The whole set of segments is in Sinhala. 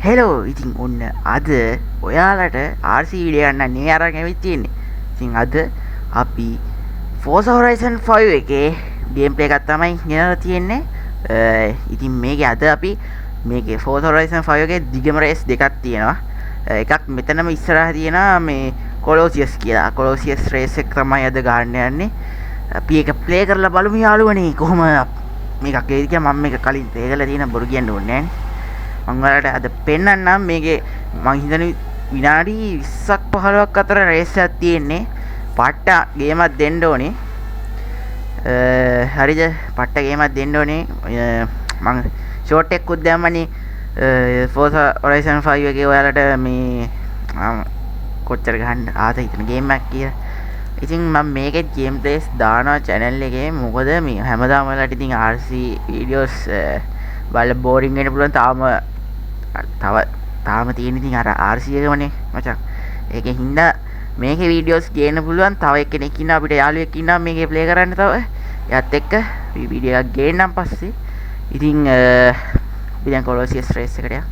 හෙලෝ ඉතින් ඔන්න අද ඔයාලට RC වීඩියෝ ගන්න නේ අරන් ඇවිත් තියෙන්නේ. ඉතින් අද අපි Forza Horizon 5 එකේ ගේම් ප්ලේ එකක් තමයි ගෙනලා තියෙන්නේ. ඉතින් මේකේ අද අපි මේකේ Forza Horizon 5 එකේ දිගම රේස් දෙකක් තියෙනවා. එකක් මෙතනම ඉස්සරහ තියෙනවා මේ කොලොසියස් කියලා. කොලොසියස් රේස් එක තමයි අද ගන්න යන්නේ. අපි ඒක ප්ලේ කරලා බලමු යාළුවනේ කොහොම මේකක් ඒද කියලා. මම මේක කලින් ප්ලේ කරලා තියෙන බොරු කියන්න ඕනේ නැහැ. මංගලට අද පෙන්න්නම් මේගේ මං හිතන විනාඩි 20ක් 15ක් අතර රේස් එකක් තියෙන්නේ. පට්ට ගේමක් දෙන්න ඕනේ. හරිද? පට්ට ගේමක් දෙන්න ඕනේ. මං ෂෝට් එකකුත් දැම්මනේ Forza Horizon 5 එකේ ඔයාලට මේ කොච්චර ගහන්න ආත හිතන ගේම් එකක් කියලා. ඉතින් මම මේකේ ගේම් ප්ලේස් දානවා channel එකේ. මොකද මේ හැමදාම ඔයාලට ඉතින් RC videos බලලා බෝරින් වෙන්න පුළුවන්. තාම තියෙන ඉතින් අර RC එකමනේ මචං. ඒකෙන් හින්දා මේකේ වීඩියෝස් ගේන්න පුළුවන්. තව එක්කෙනෙක් ඉන්නවා අපිට යාළුවෙක් ඉන්නවා මේකේ ප්ලේ කරන්න තව. එයාත් එක්ක වීඩියෝ එකක් ගේන්නම් පස්සේ. ඉතින් අපි දැන් කොලොසියස් රේස් එකට යමු.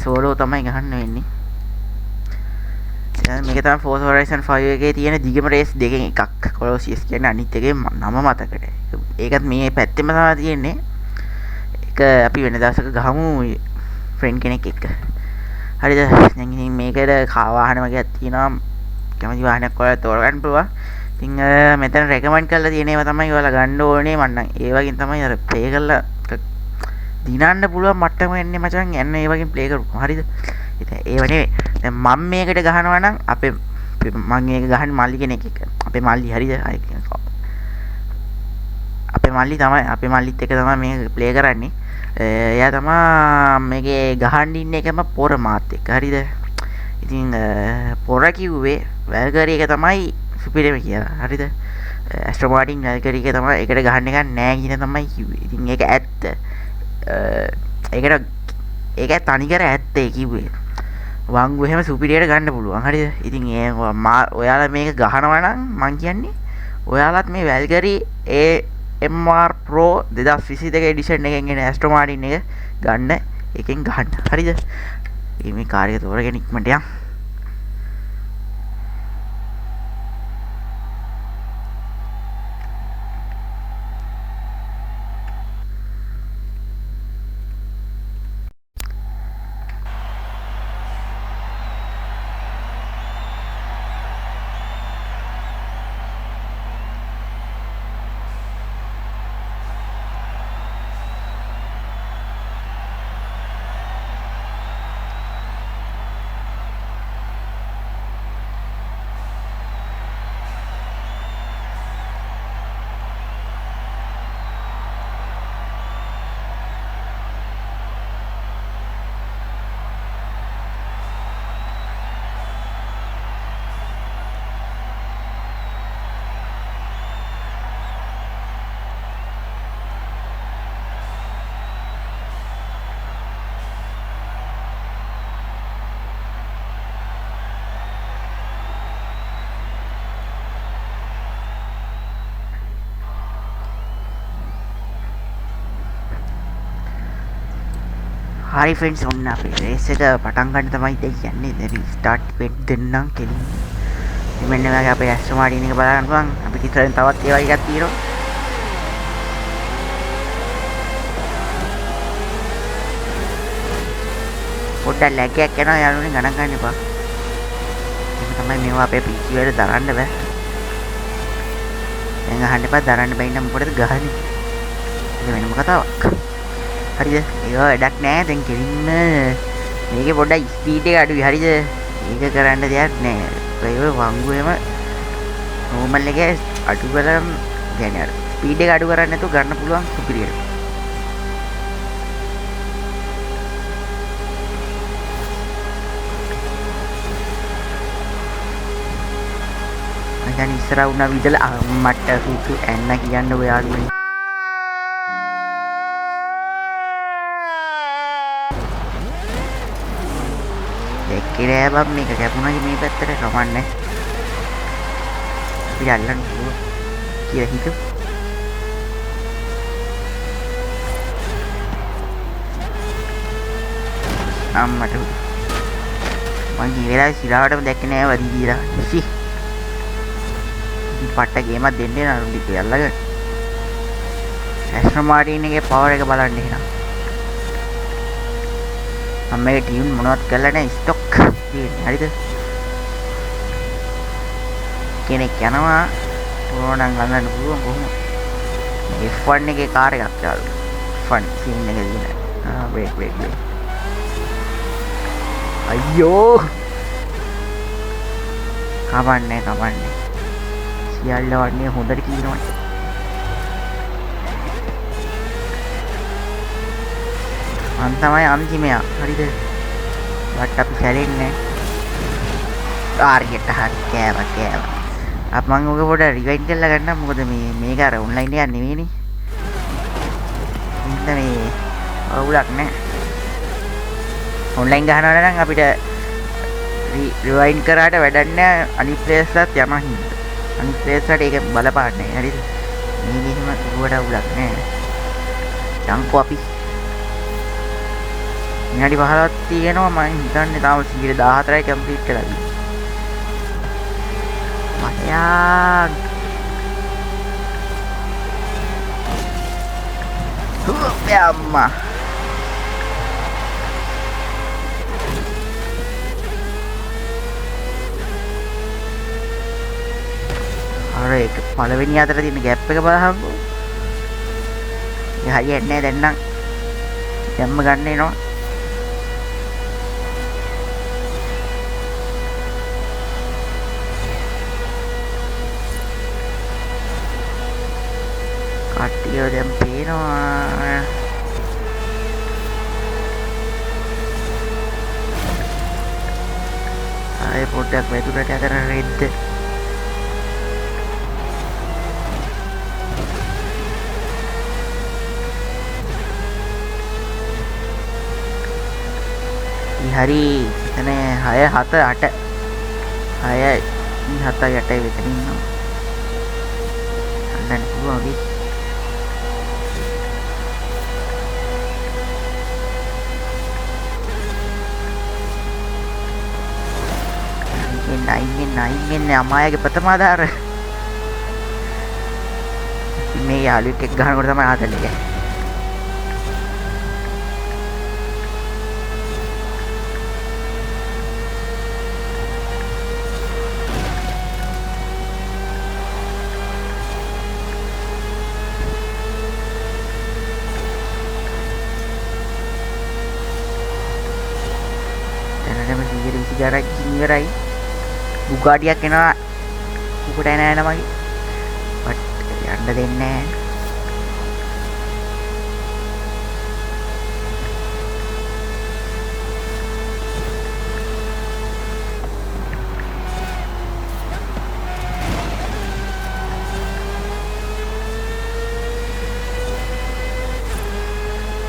සෝලෝ තමයි ගහන්න වෙන්නේ. මේක තමයි Forza Horizon 5 එකේ තියෙන දිගම රේස් දෙකෙන් එකක්. කොලොසියස් කියන්නේ අනිත් එකේ නම මතකට. ඒකත් මේ පැත්තෙම තමයි තියෙන්නේ. අපි වෙන දවසක ගහමු ෆ්‍රෙන්ඩ් කෙනෙක් එක්ක. හරිද? දැන් ඉතින් මේකට වාහන වගේක් තියෙනවා. කැමති වාහනයක් ඔයාලා තෝරගන්න පුළුවන්. ඉතින් මෙතන රෙකමන්ඩ් කරලා තියෙන ඒවා තමයි ඔයාලා ගන්න ඕනේ. මම නම් ඒ වගේ තමයි අර ප්ලේ කරලා දිනන්න පුළුවන් මට්ටම එන්නේ මචං. යන්න ඒ වගේ ප්ලේ කරමු. හරිද? ඉතින් ඒව නෙවෙයි. දැන් මම මේකට ගහනවා නම් මම මේක ගහන්නේ මල්ලි කෙනෙක් එක්ක. අපේ මල්ලි හරිද? අපේ මල්ලිත් එක තමයි මේක ප්ලේ කරන්නේ. එයා තමා මේකේ ගහන්න ඉන්න එකම පොර මාත් එක්ක. හරිද? ඉතින් පොර කිව්වේ වැල්ගරි එක තමයි සුපිරිම කියලා. හරිද? ඇස්ට්‍රෝ මාටින් වැල්ගරි එක තමයි ඒකට ගහන්න එකක් නෑ කියන තමයි කිව්වේ. ඉතින් ඒක ඇත්ත. ඒක තනිකර ඇත්ත ඒ කිව්වේ. වංගු එහෙම සුපිරියට ගන්න පුළුවන්. හරිද? ඉතින් ඔයාලා මේක ගහනවා නම් මං කියන්නේ ඔයාලත් මේ වැල්ගරි MR Pro 2022 එඩිෂන් එකෙන් එන ඇස්ට්‍රෝ මාටින් එක ගන්න. එකෙන් ගහන්න. හරිද? මේ කාර් එක තෝරගෙන ඉක්මනට යන්න. හරි ෆ්‍රෙන්ඩ්ස්, ඔන්න අපි රේස් එක පටන් ගන්න තමයි දැන් යන්නේ. දැන් ස්ටාර්ට් වෙන්න දෙන්නම් කෙලින්. මෙන්න මේ අපේ ඇස්ට්‍රෝ මාටින් එක බලන්න පුළුවන්. අපිට ඉතින් තවත් ඒ වගේ එකක් තියෙනවා. පොඩ්ඩක් ලැග් එකක් යනවා යාළුවනේ, ගණන් ගන්න එපා. ඒක තමයි මේවා අපේ PC වල දරන්න බෑ. දැන් අහන්න එපා දරන්න බැරි නම් මොකටද ගහන්නේ? ඒක වෙනම කතාවක්. හරිද? ඒක වැඩක් නෑ. දැන් කෙලින්ම මේකේ පොඩ්ඩක් ස්පීඩ් එක අඩුයි. හරිද? ඒක කරන්න දෙයක් නෑ. ඒක වංගු එම නෝමල් එකේ අඩු කරන් කියන්නේ අර ස්පීඩ් එක අඩු කරන්නේ නැතුව ගන්න පුළුවන් සුපිරියට. දැන් ඉස්සරහ වුණා විදලා මට සුසු එන්න කියන්න ඔයාලුනේ. දෙකේ බම් මේක කැපුණා මේ පැත්තට කමන්නේ. අපි අල්ලන්න පුළුවන් කියලා හිතමු. අම්මට මං මේ වෙලාවේ සිරාවටම දැක්කේ නෑ වදී දීලා. ඉසි. ඉතින් පට්ට ගේමක් දෙන්නේ නරුඩි කියලා. ඇස්ට්‍රෝ මාටින් එකේ පවර් එක බලන්න එහෙනම්. මම මේ ටීම් මොනවත් කරලා නැහැ ස්ටොක් තියෙන්නේ. හරිද? කෙනෙක් යනවා ඕනනම් ගන්න පුළුවන් කොහොම. F1 එකේ කාර් එකක් යාළු. ෆන් සීන් එක දින. බ්‍රේක්. අයියෝ. කවන්නේ. සියල්ල වන්නේ හොඳට කියනවා. මං තමයි අන්තිමයා. හරිද? බට් අපි සැලෙන්නේ ටාර්ගෙට් හරි කෑවා. අප මං ඔක පොඩ රිවයින්ඩ් කරලා ගන්නම්. මොකද මේක අර ඔන්ලයින් එකක් නෙවෙයිනේ. ඉන්න මේ අවුලක් නෑ. ඔන්ලයින් ගහනවා නම් අපිට රිවයින්ඩ් කරාට වැඩක් නෑ. අනිත් ප්ලේස් එකත් යනවා හින්දා. අනිත් ප්ලේස් වලට ඒක බලපාන්නේ නෑ. හරිද? මේක එහෙම කිව්වට අවුලක් නෑ. යන්කෝ අපි විනාඩි 15ක් තියෙනවා. මම හිතන්නේ තාම 14යි කම්ප්ලීට් කරලා තියෙන්නේ. මතයා අම්මා අර ඒක පළවෙනි අතර තියෙන ગેප් එක බලහම්කෝ. ඒ හරියන්නේ නැහැ දැන් නම්. දැම්ම ගන්න එනවා. කට්ටිය දැන් පේනවා. ආයේ පොඩ්ඩක් වැදුරට අතර රෙද්ද. හරි එතන 6 7 8 6 7 8 විතර ඉන්නවා. අන්නන් පුළුවන් වි. නයින් අමායාගේ ප්‍රථම ආධාර. මේ යාළුවෙක් එක්ක ගහනකොට තමයි ආතල්ලේ. දැනටම 120 ඉවරයි. බුගාඩියක් එනවා. උකට එන මගේ. බට් යන්න දෙන්නේ නැහැ.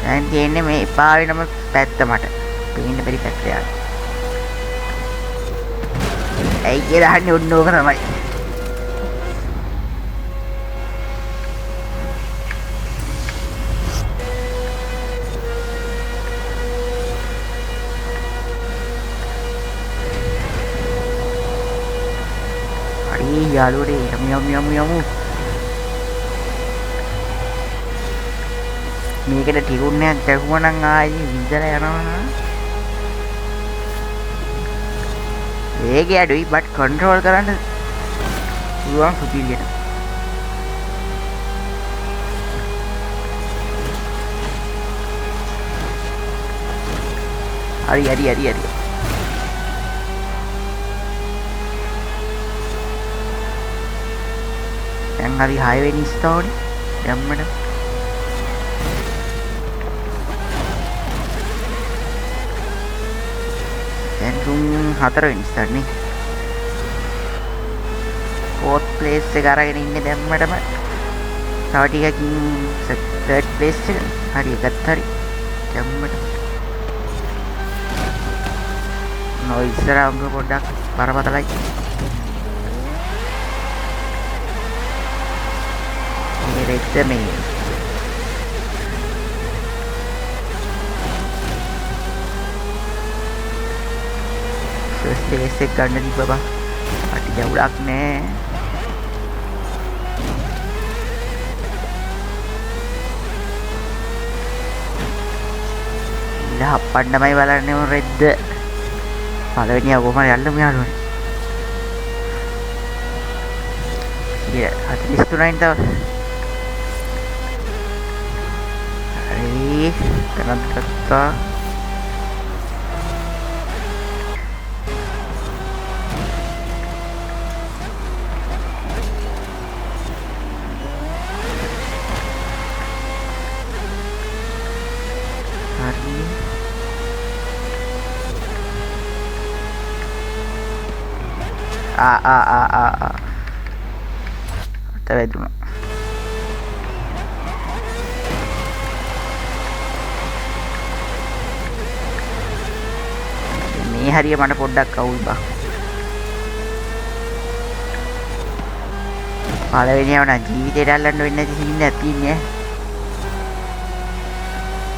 දැන් තියෙන්නේ මේ එපා වෙනම පැත්ත මට. පේන්න බැරි පැත්ත යාර. ඇයි කියලා අහන්නේ ඔන්න ඕක තමයි. හරි යාළුවනේ යමු. මේකට ටිකුන්නේ දැකුවනම් ආයි විඳලා යනවා. ඒක අඩුයි බට් කන්ට්‍රෝල් කරන්න පුළුවන් සුපිරියට. හරි. දැන් අපි 6 වෙනි ස්ථානේ යම්මඩ. දැන් 4 වෙනි ස්ථානේ. 4th place එක අරගෙන ඉන්නේ දැම්මටම. තව ටිකකින් 3rd place එක. හරි එකත් හරි. දැම්මට. නෝ ඉස්සරහම පොඩ්ඩක් බරපතලයි. මේ රෙද්ද මේ. ෆස්ට් ප්ලේස් එක ගන්න තිබ්බා බං. අටි ගැවුලක් නෑ. ඉතින් හප්පන්නමයි බලන්නේ උන් රෙද්ද. පළවෙනියා කොහමද යන්න මෙයාලුනේ. 43න් තව. හරි. කනත් ගත්තා. හරි. වැදුණා. මේ හරිය මට පොඩ්ඩක් අවුල් බා. පළවෙනියව නම් ජීවිතේට අල්ලන්න වෙන්නේ නැති සීන් එකක් තියෙන්නේ.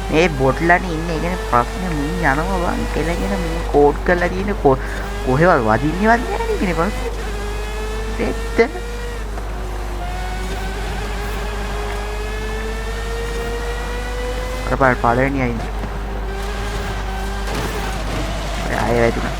මේ බොට්ලනේ ඉන්නේ ඒකනේ ප්‍රශ්නේ මුන් යනවා බං කෙලගෙන මේ කෝඩ් කරලා තියෙන කොහෙවත් වදින්නේවත් නැහැ නේ පස්සේ. දෙත් අර පළවෙනි අයින් ආයෙ වැදුණා.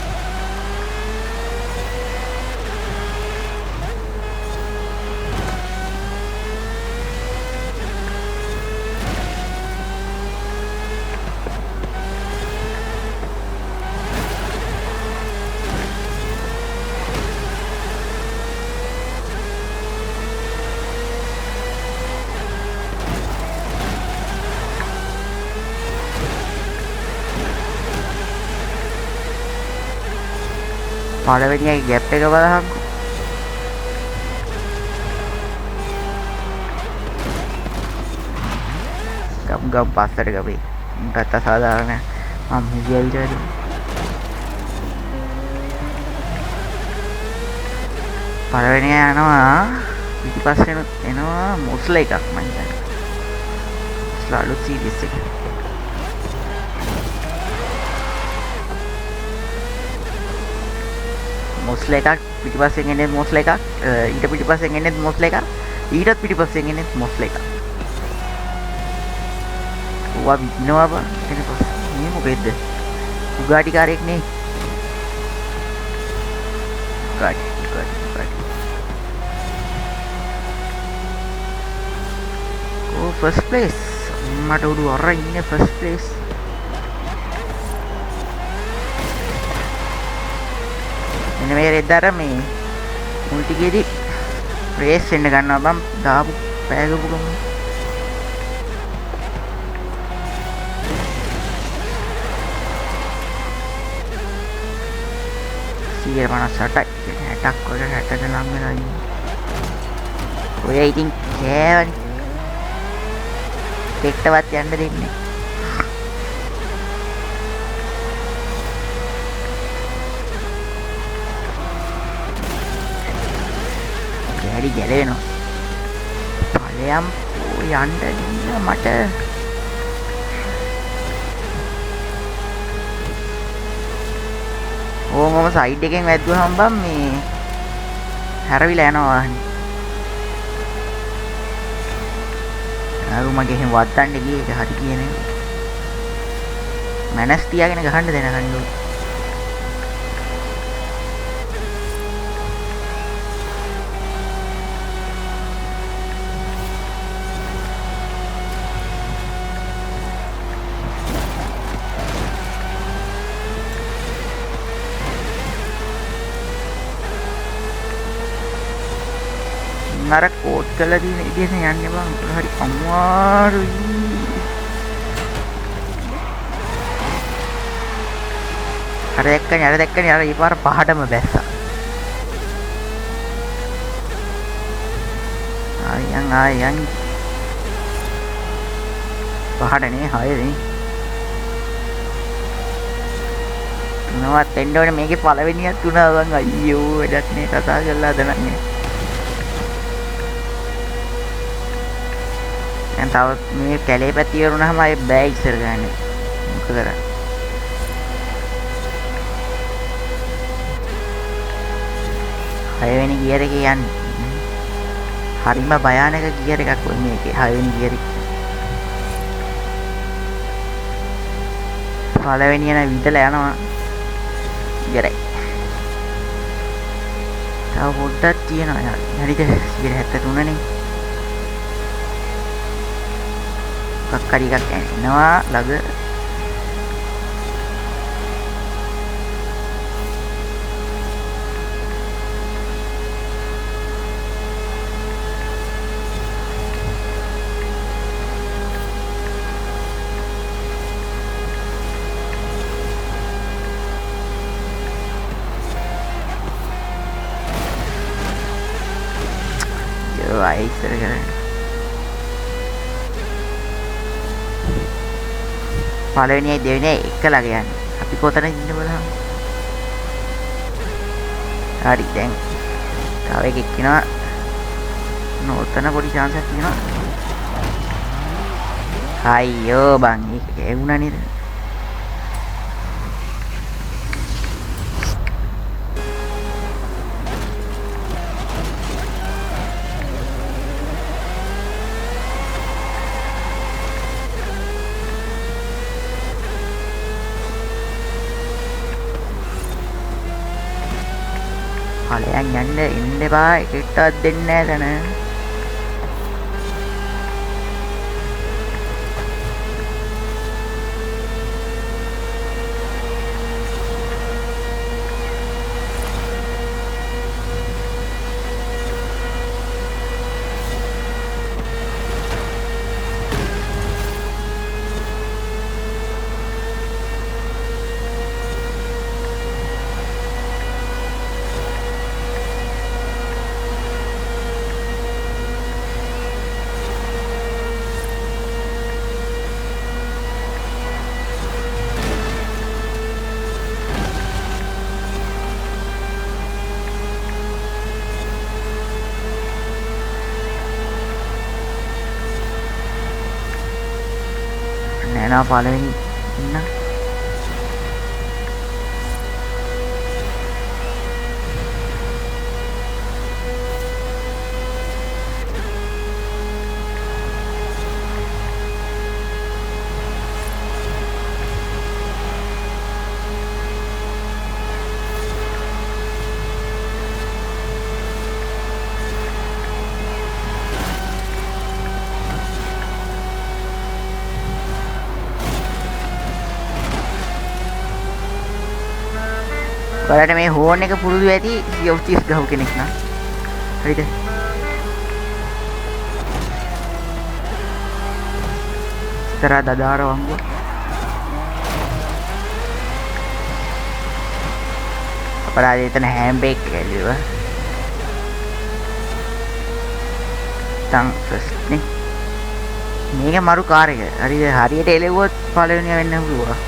පළවෙනියගේ ගැප් එක බලහම්කෝ. ගම් පස්සට ගබේ. උන්ටත් අසාධාරණ මම මුගියවිද පළවෙනිය යනවා පිටිපස්සෙන් එනවා මොස්ලා එකක් මං හිතන්නේ. මොස්ලා අලුත් සීරීස් එක. මොස්ලා එකක් පිටිපස්සෙන් එන්නේ මොස්ලා එකක් ඊට පිටිපස්සෙන් එන්නේ මොස්ලා එකක් ඊටත් පිටිපස්සෙන් එන්නේ මොස්ලා එකක්. ඔවා විදිනවා බං ඊට පස්සේ මේ මොකෙද්ද උගාටි කාරයෙක් නේ. උගාටි oh first place මට උඩු අර ඉන්නේ first place. මෙන්න මේ රෙද්දර මේ මුල්ටිගේදී රේස් වෙන්න ගන්නවා බම් දාපු පෑගපු ගමන්. සියයට 58යි 60ක් වගේ 60ට ලං වෙලා ඉන්නේ. ඔය ඉතින් කෑවනේ. දෙක්ටවත් යන්න දෙන්නේ. වැඩි ගැලවෙනවා. ඵලයන් යන්න දෙන්න මට. ඕමම සයිඩ් එකෙන් වැද්දුවහම බම් මේ හැරවිලා යනවා වාහනේ. අරු මගේ එහෙම වත්තන්න ගියේ ඒක හරි කියන්නේ. මනස් තියාගෙන ගහන්න දෙන කන්නු. අර කෝඩ් කරලා තියෙන විදිහට යන්නේ බං හරි අමාරුයි. අර දැක්කනේ අර ඊපාර පහඩම බැස්සා. ආයන් පහඩනේ හයනේ. තුනවත් එන්න ඕනේ මේකේ පළවෙනියක් තුනා බං අයියෝ වැඩක් නේ කතා කරලා දනන්නේ. දැන් තව මේ කැලේ පැත්තේ වරුණාම ආයේ බෑ ඉස්සර ගන්න. මොකද කරන්නේ? 6 වෙනි ගියර් එකේ යන්නේ. හරිම භයානක ගියර් එකක් ඔය මේකේ 6 වෙනි ගියර් එක. පළවෙනි යන විදලා යනවා. ඉවරයි. තව පොඩ්ඩක් තියෙනවා. හරිද? 73 නේ. කක්කරි එකක් එනවා ළඟ. ආයෙ ඉස්සර කරන්නේ. පළවෙනියි දෙවෙනියි එක ළඟ යන්නේ. අපි කොතනද ඉන්නේ බලන්න. හරි දැන් තව එකෙක් ඉනවා. නෝතන පොඩි chance එකක් තියෙනවා. අයියෝ බං ඒක ඇවුණා නේද? ඵලයන් යන්න එන්න එපා එකටවත් දෙන්නේ නැහැ තන. නෑ පළවෙනි ඉන්න. ඔයාලට මේ හෝන් එක පුරුදු ඇති 30 ගහව කෙනෙක් නම්. හරිද? ඉතර දදාර වංගුව. අපරාධ එතන හෑම් බ්‍රේක් එක ඇල්ලුවා. තන් ෆස්ට් නේ. මේක මරු කාර් එක. හරිද? හරියට එලෙව්වොත් පළවෙනිය වෙන්න පුළුවන්.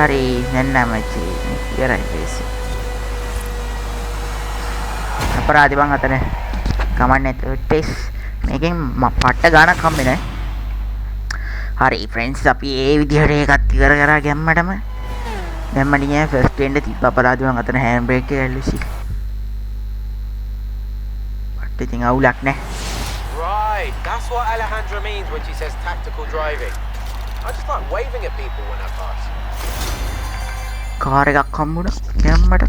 hari nenna machi iyarai besi අපරාධි බං අතන කමන්නේ ටෙස් මේකෙන් පට්ට ගානක් හම්බෙන්නේ. හරි ෆ්‍රෙන්ඩ්ස් අපි ඒ විදිහට එකත් ඉවර කරා ගැම්මටම දැන් මම නිකන් ෆස්ට් එන්ඩ් තිබ්බ අපරාධි බං අතන හෑන්ඩ් බ්‍රේක් එක ඇල්ලුසි. පට්ට ඉතින් අවුලක් නැහැ. Right, that's what Alejandra means when she says tactical driving. I just like waving at people when I pass. Car එකක් හම්බුණා ගැම්මට.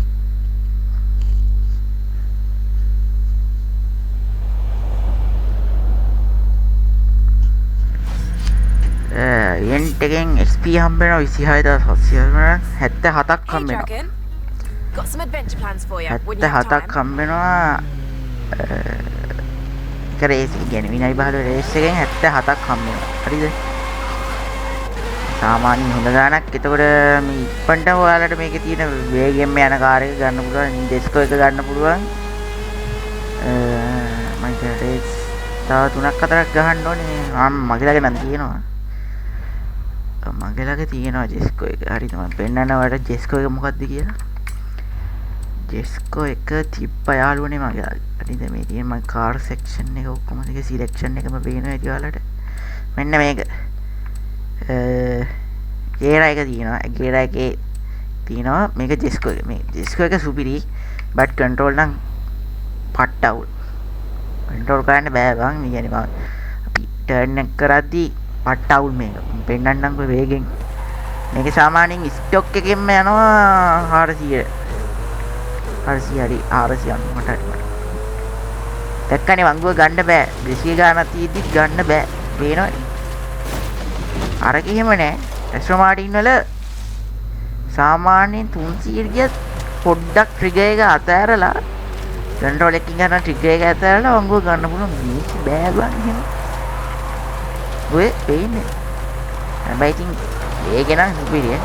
එන්ට් එකෙන් XP හම්බ වෙනවා 26700 77ක් හම්බ වෙනවා. Got some adventure plans for you. 77ක් හම්බ වෙනවා. රේස් කියන්නේ විනාඩි 15 රේස් එකෙන් 77ක් හම්බ වෙනවා. හරිද? සාමාන්‍ය හොඳ ගානක්. එතකොට මේ ඉක්පන්ට ඔයාලට මේකේ තියෙන වේගෙන්ම යන කාර් එක ගන්න පුළුවන්. ඩෙස්කෝ එක ගන්න පුළුවන්. මම හිතන්නේ රේස් තව 3ක් 4ක් ගහන්න ඕනේ. මගේ ළඟ නම් තියෙනවා. මගේ ළඟ තියෙනවා ජෙස්කෝ එක. හරිද? මම පෙන්නන්න ඔයාලට ජෙස්කෝ එක මොකක්ද කියලා. ජෙස්කෝ එක තිබ්බ යාළුවනේ මගේ. හරිද? මේ තියෙන මගේ කාර් සෙක්ෂන් එක ඔක්කොම ටික සිලෙක්ෂන් එකම පේනවා ඉතින් ඔයාලට. මෙන්න මේක. ගේරා එක තියෙනවා. ගේරා එකේ තියෙනවා මේක ජෙස්කෝ එක. මේ ජෙස්කෝ එක සුපිරි. බට් කන්ට්‍රෝල් නම් පට්ටවුල්. කන්ට්‍රෝල් කරන්න බෑ බං. මේ කියන්නේ මම අපි ටර්න් එක කරද්දී පට්ටවුල් මේක. පෙන්නන්නම්කෝ වේගෙන්. මේක සාමාන්‍යයෙන් ස්ටොක් එකෙන්ම යනවා 400. 400 හරි 490ට හරි. දැක්කනේ වංගුව ගන්න බෑ. 200 ගානක් තියෙද්දි ගන්න බෑ. පේනවනේ. අර කිහිම නෑ. ඇස්ට්‍රෝ මාටින් වල සාමාන්‍යයෙන් 300 ගියත් පොඩ්ඩක් ට්‍රිගර් එක අතෑරලා කන්ට්‍රෝල් එකකින් ගන්න ට්‍රිගර් එක අතෑරලා වංගුව ගන්න පුළුවන්. මේක බෑ බං එහෙම. ඔය පේන්නේ. හැබැයි ඉතින් ඒක නම් සුපිරිය.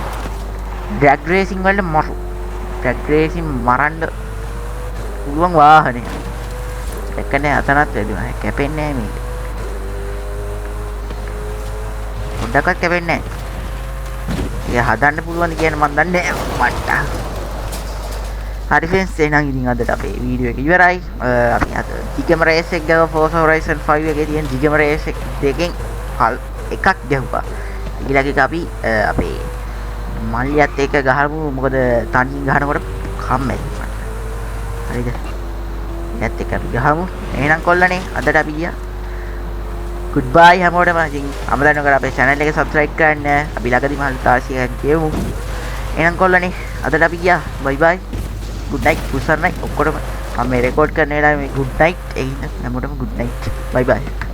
ඩ්‍රැග් රේසින් වල මරු. ඩ්‍රැග් රේසින් මරන්න පුළුවන් වාහනය. එකනේ අතනත් වැදුනා. කැපෙන්නේ නැහැ මේක. පොඩ්ඩක්වත් කැපෙන්නේ නැහැ. ඒක හදන්න පුළුවන් කියන මන් දන්නේ නැහැ මට. හරි ෆ්‍රෙන්ඩ්ස් එහෙනම් ඉතින් අදට අපේ වීඩියෝ එක ඉවරයි. අපි අද ජිගම රේස් එක ගාව Forza Horizon 5 එකේ තියෙන ජිගම රේස් එක දෙකෙන් එකක් ගැහුවා. ඊළඟට අපි අපේ මල්ලියත් එක්ක ගහමු. මොකද තනියෙන් ගහනකොට කම්මැලි මට. හරිද? ඊයත් එක්ක අපි ගහමු. එහෙනම් කොල්ලනේ අදට අපි ගියා. goodbye හැමෝටම. ඉතින් අමතක නොකර අපේ channel එක subscribe කරන්න. අපි ළඟදීම හල්තාසියක් ගෙවමු. එහෙනම් කොල්ලනේ අදට අපි ගියා. bye bye. good night. good night ඔක්කොටම. මම මේ රෙකෝඩ් කරන වෙලාවේ මේ good night. ඒ හින්දා හැමෝටම good night. bye bye.